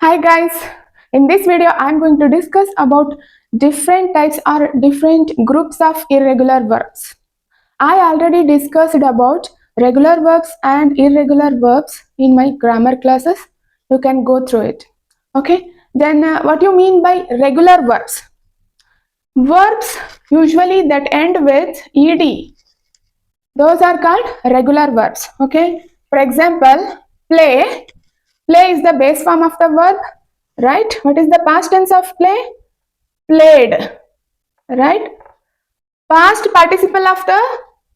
Hi guys, in this video I am going to discuss about different types or different groups of irregular verbs. I already discussed about regular verbs and irregular verbs in my grammar classes. You can go through it. Okay, then what you mean by regular verbs? Verbs usually that end with ed, those are called regular verbs. Okay, for example, play. Play is the base form of the verb, right? What is the past tense of play? Played, right? Past participle of the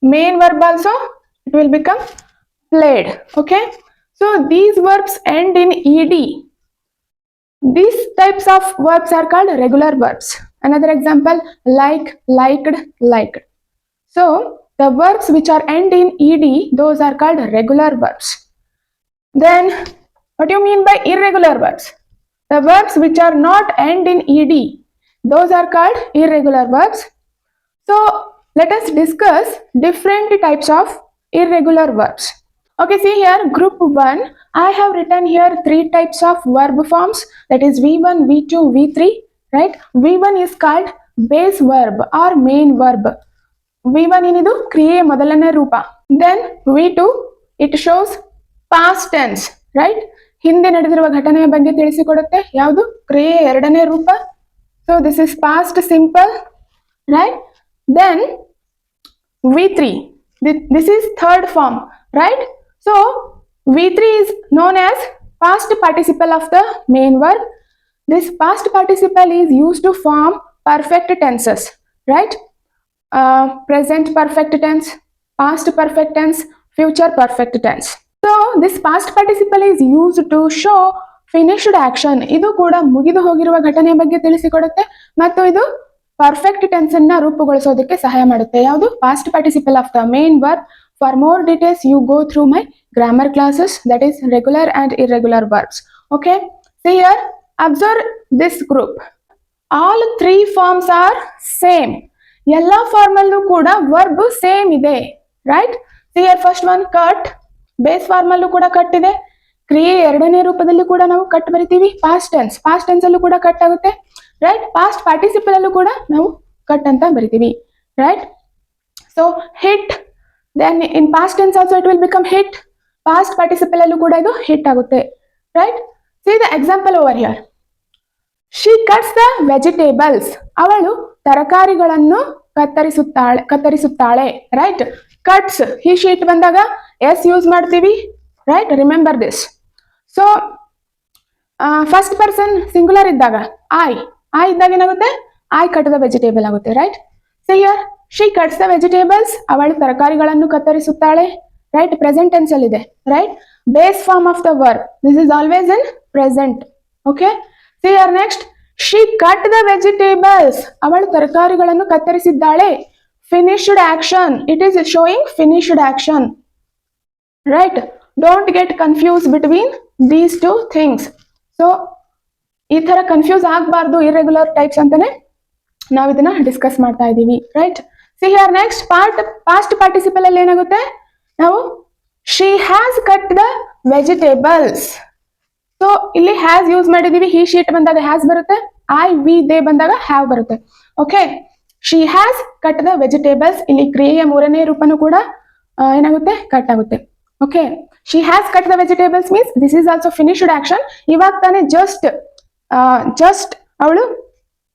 main verb also, it will become played. Okay, so these verbs end in ed. These types of verbs are called regular verbs. Another example, like, liked, liked. So the verbs which are end in ed, those are called regular verbs. Then what do you mean by irregular verbs? The verbs which are not end in ed, those are called irregular verbs. So let us discuss different types of irregular verbs. Okay, see here, group 1, I have written here 3 types of verb forms, that is V1, V2, V3, right? V1 is called base verb or main verb. V1 ಏನಿದು ಕ್ರಿಯೆ ಮೊದಲನೇ ರೂಪ. Then V2, it shows past tense, right? ಹಿಂದೆ ನಡೆದಿರುವ ಘಟನೆಯ ಬಗ್ಗೆ ತಿಳಿಸಿಕೊಡುತ್ತೆ. ಯಾವುದು? ಕ್ರಿಯೆ ಎರಡನೇ ರೂಪ. So this is past simple, right? Then V3, this is third form, right? So V3 is known as past participle of the main verb. This past participle is used to form perfect tenses, right? Present perfect tense, past perfect tense, future perfect tense. So this past participle is used to show finished action. ಇದು ಕೂಡ ಮುಗಿದು ಹೋಗಿರುವ ಘಟನೆಯ ಬಗ್ಗೆ ತಿಳಿಸಿಕೊಡುತ್ತೆ ಮತ್ತು ಇದು perfect tense ಅನ್ನ ರೂಪುಗೊಳಿಸೋದಕ್ಕೆ ಸಹಾಯ ಮಾಡುತ್ತೆ. ಯಾವುದು? Past participle of the main verb. For more details you go through my grammar classes, that is regular and irregular verbs. Okay, see here, observe this group. All 3 forms are same. ಎಲ್ಲ form ಅಲ್ಲೂ ಕೂಡ verb same ಇದೆ, right? See here, first one, cut. Base form ಅಲ್ಲೂ ಕೂಡ cut ಇದೆ. ಕ್ರಿಯೆ ಎರಡನೇ ರೂಪದಲ್ಲಿ ಕೂಡ ನಾವು ಕಟ್ ಬರಿತೀವಿ. ಪಾಸ್ಟ್ ಟೆನ್ಸ್ ಅಲ್ಲೂ ಕೂಡ ಕಟ್ ಆಗುತ್ತೆ, ರೈಟ್? ಪಾಸ್ಟ್ ಪಾರ್ಟಿಸಿಪಲ್ ಅಲ್ಲೂ ಕೂಡ ನಾವು ಕಟ್ ಅಂತ ಬರಿತೀವಿ, right? So hit, then in past tense also it will become hit. Past participle ಅಲ್ಲೂ ಕೂಡ ಇದು ಹಿಟ್ ಆಗುತ್ತೆ, right? See the example over here. She cuts the vegetables. ಅವಳು ತರಕಾರಿಗಳನ್ನು ಕತ್ತರಿಸುತ್ತಾಳೆ, ರೈಟ್? ಕಟ್ಸ್, ಹಿ ಶೀಟ್ ಬಂದಾಗ ಎಸ್ ಯೂಸ್ ಮಾಡ್ತೀವಿ, right? Remember this. So first person singular ಇದ್ದಾಗ ಐ ಇದ್ದಾಗ ಏನಾಗುತ್ತೆ? ಐ ಕಟ್ ದ ವೆಜಿಟೇಬಲ್ ಆಗುತ್ತೆ, right? See here, she cuts the vegetables. ಅವಳು ತರಕಾರಿಗಳನ್ನು ಕತ್ತರಿಸುತ್ತಾಳೆ, ರೈಟ್? ಪ್ರೆಸೆಂಟ್ ಟೆನ್ಸ್ ಅಲ್ಲಿ ಇದೆ, right? Base form of the verb, this is always in present. Okay, see here next, she cut the vegetables. ಅವಳು ತರಕಾರಿಗಳನ್ನು ಕತ್ತರಿಸಿದ್ದಾಳೆ. Finished action, it is showing finished action, right? Don't get confuse between these 2 things. So ಈ ತರ confuse ಆಗಬಾರ್ದು irregular types ಅಂತಾನೆ ನಾವು ಇದನ್ನ discuss ಮಾಡ್ತಾ ಇದ್ದೀವಿ, right? See here next, past participle ಅಲ್ಲಿ ಏನಾಗುತ್ತೆ? ನಾವು she has cut the vegetables. So ಇಲ್ಲಿ ಹ್ಯಾಸ್ ಯೂಸ್ ಮಾಡಿದೀವಿ. ಹಿ ಶೀಟ್ ಬಂದಾಗ ಹ್ಯಾಸ್ ಬರುತ್ತೆ, ಐ ವಿ ದೇ ಬಂದಾಗ ಹ್ಯಾವ್ ಬರುತ್ತೆ. Okay, she has cut the vegetables. ಇಲ್ಲಿ ಕ್ರಿಯೆಯ ಮೂರನೇ ರೂಪನೂ ಕೂಡ ಏನಾಗುತ್ತೆ? ಕಟ್ ಆಗುತ್ತೆ. Okay, she has cut the vegetables means this is also finished action. ಇವಾಗ ತಾನೇ ಜಸ್ಟ್ ಅವಳು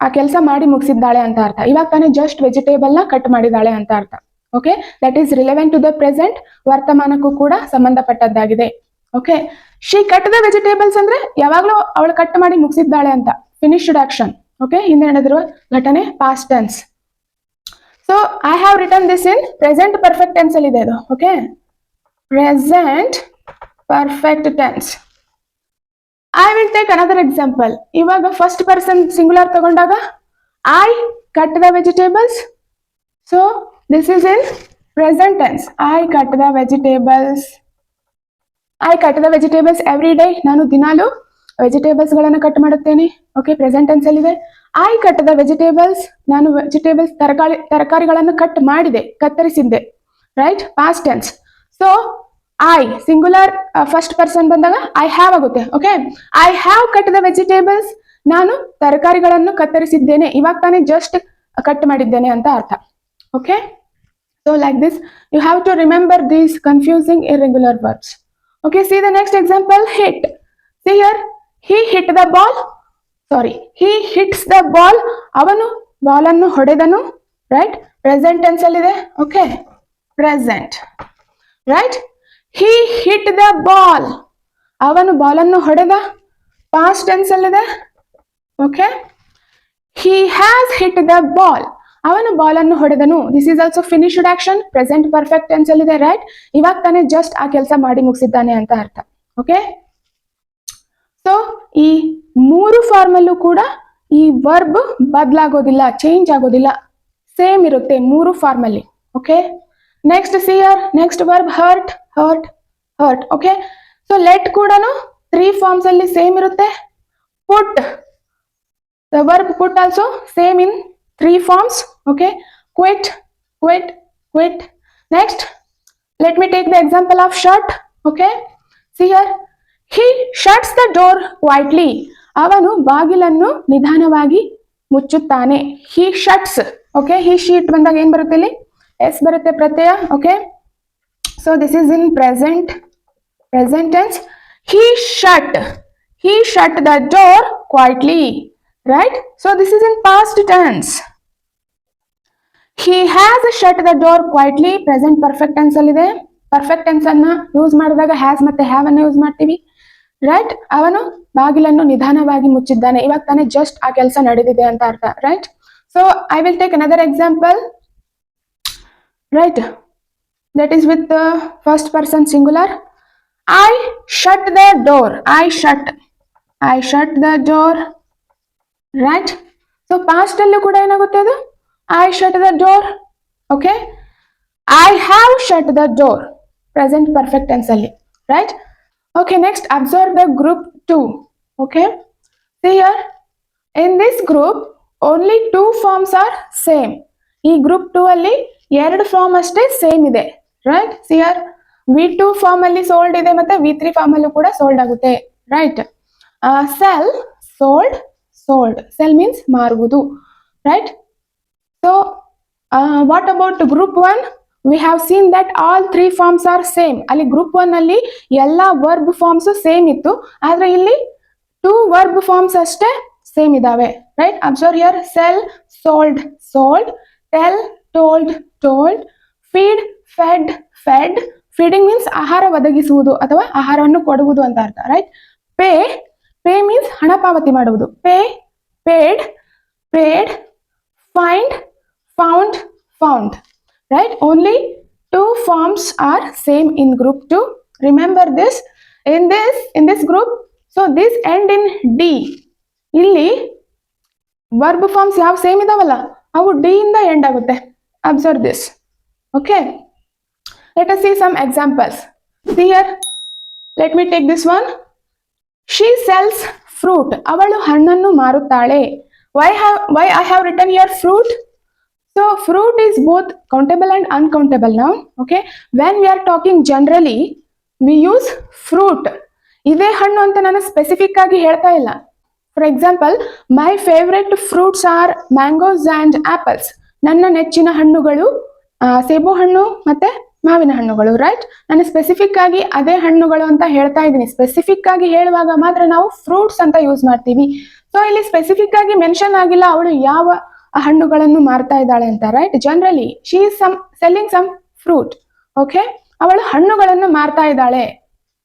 ಆ ಕೆಲಸ ಮಾಡಿ ಮುಗಿಸಿದ್ದಾಳೆ ಅಂತ ಅರ್ಥ. ಇವಾಗ ತಾನೇ ಜಸ್ಟ್ ವೆಜಿಟೇಬಲ್ ನ ಕಟ್ ಮಾಡಿದಾಳೆ ಅಂತ ಅರ್ಥ. Okay, that is relevant to the present, ವರ್ತಮಾನಕ್ಕೂ ಕೂಡ ಸಂಬಂಧಪಟ್ಟದ್ದಾಗಿದೆ. Okay, she cut the vegetables ಅಂದ್ರೆ ಯಾವಾಗ್ಲೂ ಅವಳು ಕಟ್ ಮಾಡಿ ಮುಗಿಸಿದ್ದಾಳೆ ಅಂತ, ಫಿನಿಶ್ಡ್ ಆಕ್ಷನ್. ಓಕೆ, ಹಿಂದೆ ನಡೆದಿರುವ ಘಟನೆ past tense. So I have written this in present perfect tense ಅಲ್ಲಿ ಇದೆ ಇದು. Okay, present perfect tense. I will take another example. ಇವಾಗ ಫಸ್ಟ್ ಪರ್ಸನ್ ಸಿಂಗುಲರ್ ತಗೊಂಡಾಗ I cut the vegetables. So this is in present tense. I cut the vegetables. I cut the vegetables every day. ನಾನು ದಿನಾಲು vegetables ಗಳನ್ನ cut ಮಾಡುತ್ತೇನೆ. Okay, present tense ಅಲ್ಲಿ ಇದೆ. I cut the vegetables. ನಾನು vegetables ತರಕಾರಿಗಳನ್ನು cut ಮಾಡಿದೆ, ಕತ್ತರಿಸಿದ್ದೆ, right? Past tense. So I singular first person ಬಂದಾಗ ಐ ಹ್ಯಾವ್ ಆಗುತ್ತೆ. Okay, I have cut the vegetables, ನಾನು ತರಕಾರಿಗಳನ್ನು ಕತ್ತರಿಸಿದ್ದೇನೆ, ಇವಾಗ ತಾನೇ ಜಸ್ಟ್ ಕಟ್ ಮಾಡಿದ್ದೇನೆ ಅಂತ ಅರ್ಥ. Okay, so like this you have to remember these confusing irregular verbs. Okay, see the next example, hit. See here, he hit the ball, sorry, he hits the ball, avanu ball annu hodedanu, right? Present tense alli ide. Okay, present, right? He hit the ball, avanu ball annu hodeda, past tense alli ide. Okay, he has hit the ball, ಅವನು ball ಅನ್ನು ಹೊಡೆದನು, this is also finished action, present perfect tense ಅಲ್ಲಿ ಇದೆ, right? ಇವಾಗ ತಾನೇ just ಆ ಕೆಲಸ ಮಾಡಿ ಮುಗಿಸಿದ್ದಾನೆ ಅಂತ ಅರ್ಥ. ಓಕೆ, ಸೊ ಈ ಮೂರು ಫಾರ್ಮ್ ಅಲ್ಲೂ ಕೂಡ ಈ ವರ್ಬ್ ಬದಲಾಗೋದಿಲ್ಲ, ಚೇಂಜ್ ಆಗೋದಿಲ್ಲ, ಸೇಮ್ ಇರುತ್ತೆ ಮೂರು ಫಾರ್ಮ್ ಅಲ್ಲಿ. Okay, next see here, next verb hurt, hurt, hurt. Okay, so let ಕೂಡ 3 ಫಾರ್ಮ್ಸ್ ಅಲ್ಲಿ ಸೇಮ್ ಇರುತ್ತೆ. ಪುಟ್, the verb put also same in 3 forms. Okay, quit, quit, quit. Next, let me take the example of shut. Okay, see here, he shuts the door quietly, ಅವನು ಬಾಗಿಲನ್ನು ನಿಧಾನವಾಗಿ ಮುಚ್ಚುತ್ತಾನೆ. he shuts. Okay, he sheet ಬಂದಾಗ ಏನು ಬರುತ್ತೆ ಇಲ್ಲಿ? s ಬರುತ್ತೆ ಪ್ರತ್ಯಯ. Okay, so this is in present tense. he shut the door quietly, right? So this is in past tense. He has shut the door quietly, present perfect tense ಅಲ್ಲಿ ಇದೆ. Perfect tense ಅನ್ನ use ಮಾಡಿದಾಗ has ಮತ್ತೆ have ಅನ್ನ use ಮಾಡ್ತೀವಿ, right? ಅವನು ಬಾಗಿಲನ್ನು ನಿಧಾನವಾಗಿ ಮುಚ್ಚಿದ್ದಾನೆ, ಇವಾಗ ತಾನೇ ಜಸ್ಟ್ ಆ ಕೆಲಸ ನಡೆದಿದೆ ಅಂತ ಅರ್ಥ, right? So I will take another example, right? That is with first person singular. I shut the door, I shut the door, right? So past ಅಲ್ಲೂ ಕೂಡ ಏನಾಗುತ್ತೆ ಅದು? I shut the door. Okay, I have shut the door, present perfect tense ಅಲ್ಲಿ, right? Okay, next observe the group 2. Okay, see here, in this group only 2 forms are same. ಈ group 2 ಅಲ್ಲಿ 2 form ಅಷ್ಟೇ same ಇದೆ, right? see here, V2 form ಅಲ್ಲಿ sold ಇದೆ ಮತ್ತೆ V3 form ಅಲ್ಲೂ ಕೂಡ ಸೋಲ್ಡ್ ಆಗುತ್ತೆ, right? Sell, sold, sold, sell means ಮಾರುವುದು, right? So what about group 1? We have seen that all 3 forms are same. ಅಲ್ಲಿ group 1 ಅಲ್ಲಿ ಎಲ್ಲ ವರ್ಬ್ ಫಾರ್ಮ್ಸ್ ಸೇಮ್ ಇತ್ತು, ಆದ್ರೆ ಇಲ್ಲಿ 2 ವರ್ಬ್ ಫಾರ್ಮ್ಸ್ ಅಷ್ಟೇ ಸೇಮ್ ಇದಾವೆ, right? Observe here, cell, sold, sold, tell, told, told, feed, Fed, Fed. Feeding means ಆಹಾರ ಒದಗಿಸುವುದು ಅಥವಾ ಆಹಾರವನ್ನು ಕೊಡುವುದು ಅಂತ ಅರ್ಥ, ರೈಟ್? ಪೇ, ಪೇ ಮೀನ್ಸ್ ಹಣ ಪಾವತಿ ಮಾಡುವುದು, pay, paid, paid, find, found, found, right? Only 2 forms are same in group 2. Remember this. In this group, so this end in D. ಇಲ್ಲಿ verb forms ಯಾವ ಸೇಮ್ ಇದಾವಲ್ಲ ಅವು D ಇಂದ end ಆಗುತ್ತೆ. Observe this. Okay, let us see some examples. See here, let me take this one. She sells fruit, ಅವಳು ಹಣ್ಣನ್ನು ಮಾರುತ್ತಾಳೆ. Why I have written here fruit? So fruit is both countable and uncountable noun. Okay, when we are talking generally we use fruit. ಇದೇ ಹಣ್ಣು ಅಂತ ನಾನು specific ಆಗಿ ಹೇಳ್ತಾ ಇಲ್ಲ. For example, my favourite fruits are mangoes and apples. ನನ್ನ ನೆಚ್ಚಿನ ಹಣ್ಣುಗಳು ಸೇಬು ಹಣ್ಣು ಮತ್ತೆ ಮಾವಿನ ಹಣ್ಣುಗಳು, ರೈಟ್? ನಾನು ಸ್ಪೆಸಿಫಿಕ್ ಆಗಿ ಅದೇ ಹಣ್ಣುಗಳು ಅಂತ ಹೇಳ್ತಾ ಇದ್ದೀನಿ. ಸ್ಪೆಸಿಫಿಕ್ ಆಗಿ ಹೇಳುವಾಗ ಮಾತ್ರ ನಾವು ಫ್ರೂಟ್ಸ್ ಅಂತ ಯೂಸ್ ಮಾಡ್ತೀವಿ. ಸೊ ಇಲ್ಲಿ ಸ್ಪೆಸಿಫಿಕ್ ಆಗಿ ಮೆನ್ಷನ್ ಆಗಿಲ್ಲ ಅವಳು ಯಾವ ಹಣ್ಣುಗಳನ್ನು ಮಾರ್ತಾ ಇದ್ದಾಳೆ ಅಂತ, right? Generally she is selling some fruit. Okay, ಅವಳು ಹಣ್ಣುಗಳನ್ನು ಮಾರ್ತಾ ಇದ್ದಾಳೆ,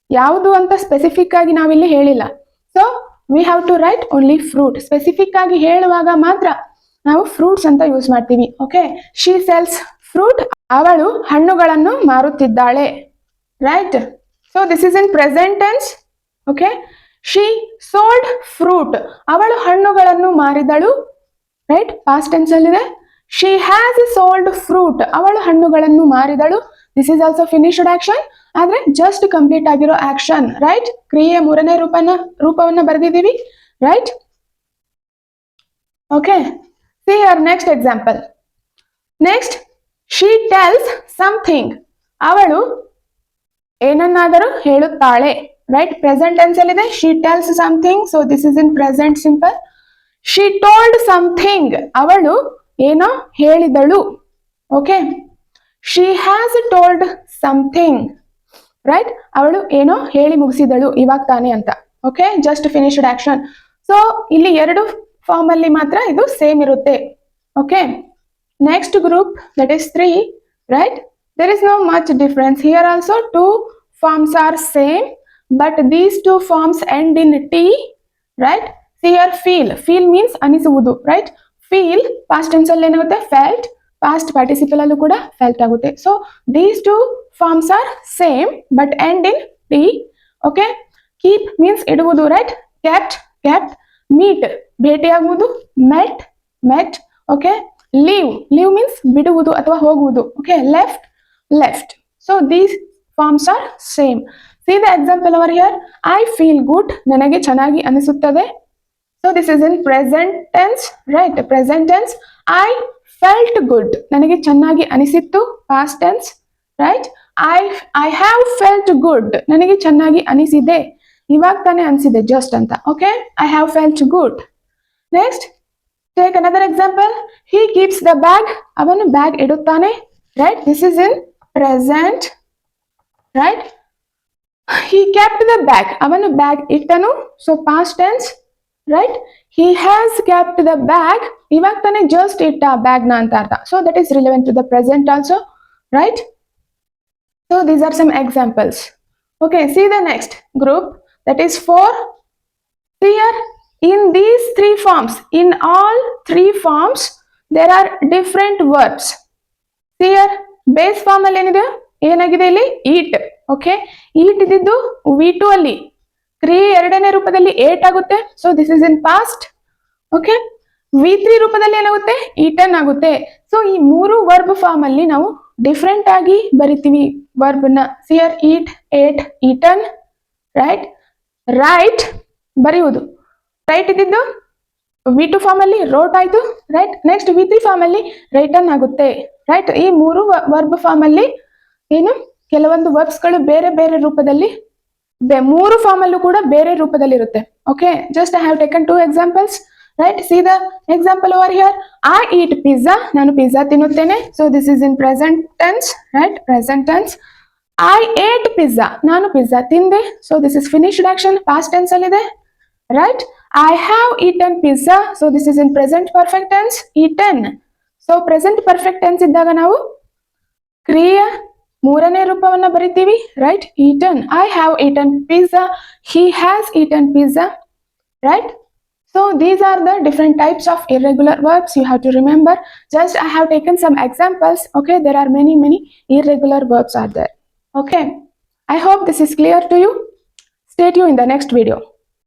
ಯಾವುದು ಅಂತ ಸ್ಪೆಸಿಫಿಕ್ ಆಗಿ ನಾವಿಲ್ಲಿ ಹೇಳಿಲ್ಲ. So we have to write only fruit. Specific ಆಗಿ ಹೇಳುವಾಗ ಮಾತ್ರ ನಾವು ಫ್ರೂಟ್ಸ್ ಅಂತ ಯೂಸ್ ಮಾಡ್ತೀವಿ. ಓಕೆ, ಶಿ ಸೆಲ್ಸ್ ಫ್ರೂಟ್, ಅವಳು ಹಣ್ಣುಗಳನ್ನು ಮಾರುತ್ತಿದ್ದಾಳೆ, right? So this is in present tense. Okay, she sold fruit, ಅವಳು ಹಣ್ಣುಗಳನ್ನು ಮಾರಿದಳು, ರೈಟ್? ಪಾಸ್ಟ್ ಟೆನ್ಸ್ ಅಲ್ಲಿದೆ. ಶಿ ಹ್ಯಾಸ್ ಸೋಲ್ಡ್ ಫ್ರೂಟ್, ಅವಳು ಹಣ್ಣುಗಳನ್ನು ಮಾರಿದಳು. This is also finished action, ಆದ್ರೆ ಜಸ್ಟ್ ಕಂಪ್ಲೀಟ್ ಆಗಿರೋ ಆಕ್ಷನ್, ರೈಟ್? ಕ್ರಿಯೆಯ 3ನೇ ರೂಪವನ್ನ ಬರೆದಿದ್ದೀವಿ, right? Okay, see here next example. Next, she tells something, ಅವಳು ಏನನ್ನಾದರೂ ಹೇಳುತ್ತಾಳೆ, ರೈಟ್. ಪ್ರೆಸೆಂಟ್ ಟೆನ್ಸ್ ಅಲ್ಲಿ ಇದೆ she tells something, so this is in present simple. She told something, ಅವಳು ಏನೋ ಹೇಳಿದಳು. Okay, she has told something, right. ಅವಳು ಏನೋ ಹೇಳಿ ಮುಗಿಸಿದಳು ಇವಾಗ ತಾನೇ ಅಂತ. Okay, just finished action. So ಇಲ್ಲಿ ಎರಡು ಫಾರ್ಮ್ ಅಲ್ಲಿ ಮಾತ್ರ ಇದು ಸೇಮ್ ಇರುತ್ತೆ. Okay, next group that is 3, right. There is no much difference. Here also two forms are same, but these two forms end in T, right? See here, feel. Feel means ಅನಿಸುವುದು, right? Feel past tense ಅಲ್ಲಿ ಏನಾಗುತ್ತೆ felt, past participle ಅಲ್ಲೂ ಕೂಡ felt ಆಗುತ್ತೆ. So these two forms are same but end in T. Okay? Keep means ಇಡುವುದು, right? Kept, kept. Meet ಭೇಟಿಯಾಗುವುದು, met, met. Okay? Leave, leave means ಬಿಡುವುದು ಅಥವಾ ಹೋಗುವುದು. Okay? Left, left. So these forms are same. See the example over here. I feel good. ನನಗೆ ಚೆನ್ನಾಗಿ ಅನಿಸುತ್ತದೆ. So this is in present tense, right? Present tense. I felt good. ನನಗೆ ಚೆನ್ನಾಗಿ ಅನಿಸಿತ್ತು. Past tense, right? I have felt good. ನನಗೆ ಚೆನ್ನಾಗಿ ಅನಿಸಿದೆ. ಇವಾಗ ತಾನೇ ಅನಿಸಿದೆ just ಅಂತ. Okay? I have felt good. Next, take another example. He keeps the bag. ಅವನು bag ಇಡುತ್ತಾನೆ. Right? This is in present, right? He kept the bag. ಅವನು bag ಇಟ್ಟನು. So past tense, right? He has kept the bag. ಇವಾಗ ತಾನೇ just ಇಟ್ಟ bag ನ ಅಂತ ಅರ್ಥ. So that is relevant to the present also, right? So these are some examples. Okay, see the next group, that is 4. Here in these 3 forms, in all 3 forms there are different verbs. Here base form ಅಲ್ಲಿ ಏನಿದೆ, ಏನಾಗಿದೆ ಇಲ್ಲಿ ಈಟ್. Okay, ಈಟ್ ಇದ್ದಿದ್ದು V2 ಅಲ್ಲಿ, ಕ್ರಿಯೆ ಎರಡನೇ ರೂಪದಲ್ಲಿ eight ಆಗುತ್ತೆ. So this is in past. Okay, V3 ರೂಪದಲ್ಲಿ ಏನಾಗುತ್ತೆ, ಈಟನ್ ಆಗುತ್ತೆ. ಸೊ ಈ 3 ವರ್ಬ್ ಫಾರ್ಮ್ ಅಲ್ಲಿ ನಾವು ಡಿಫ್ರೆಂಟ್ ಆಗಿ ಬರಿತೀವಿ ವರ್ಬ್ ನ. ಸಿಯರ್ ಈಟ್, ಏಟ್, ಈಟನ್, ರೈಟ್. ರೈಟ್ ಬರೆಯುವುದು, ರೈಟ್ ಇದ್ದಿದ್ದು V2 ಫಾರ್ಮ್ ಅಲ್ಲಿ ರೋಟ್ ಆಯ್ತು, ರೈಟ್. ನೆಕ್ಸ್ಟ್ V3 ಫಾರ್ಮ್ ಅಲ್ಲಿ ರೈಟನ್ ಆಗುತ್ತೆ, ರೈಟ್. ಈ 3 ವರ್ಬ್ ಫಾರ್ಮ್ ಅಲ್ಲಿ ಏನು ಕೆಲವೊಂದು ವರ್ಬ್ಸ್ ಗಳು ಬೇರೆ ಬೇರೆ ರೂಪದಲ್ಲಿ, 3 ಫಾರ್ಮ್ ಅಲ್ಲೂ ಕೂಡ ಬೇರೆ ರೂಪದಲ್ಲಿ ಇರುತ್ತೆ. Okay, just I have taken 2 examples, right. See the example over here. I eat pizza, ನಾನು ಪಿಜ್ಜಾ ತಿನ್ನುತ್ತೇನೆ. So this is in present tense, right. Present tense. I ate pizza, ನಾನು ಪಿಜ್ಜಾ ತಿಂದೆ. So this is finished action, past tense ಅಲ್ಲಿ ಇದೆ, right. I have eaten pizza. So this is in present perfect tense, eaten. So present perfect tense ಇದ್ದಾಗ ನಾವು ಕ್ರಿಯೆಯ 3ನೇ ರೂಪವನ್ನ ಬರಿತೀವಿ, right? Eaten. I have eaten pizza. He has eaten pizza, right? So these are the different types of irregular verbs you have to remember. Just I have taken some examples. Okay, there are many irregular verbs are there. Okay, I hope this is clear to you. Stay tuned in the next video.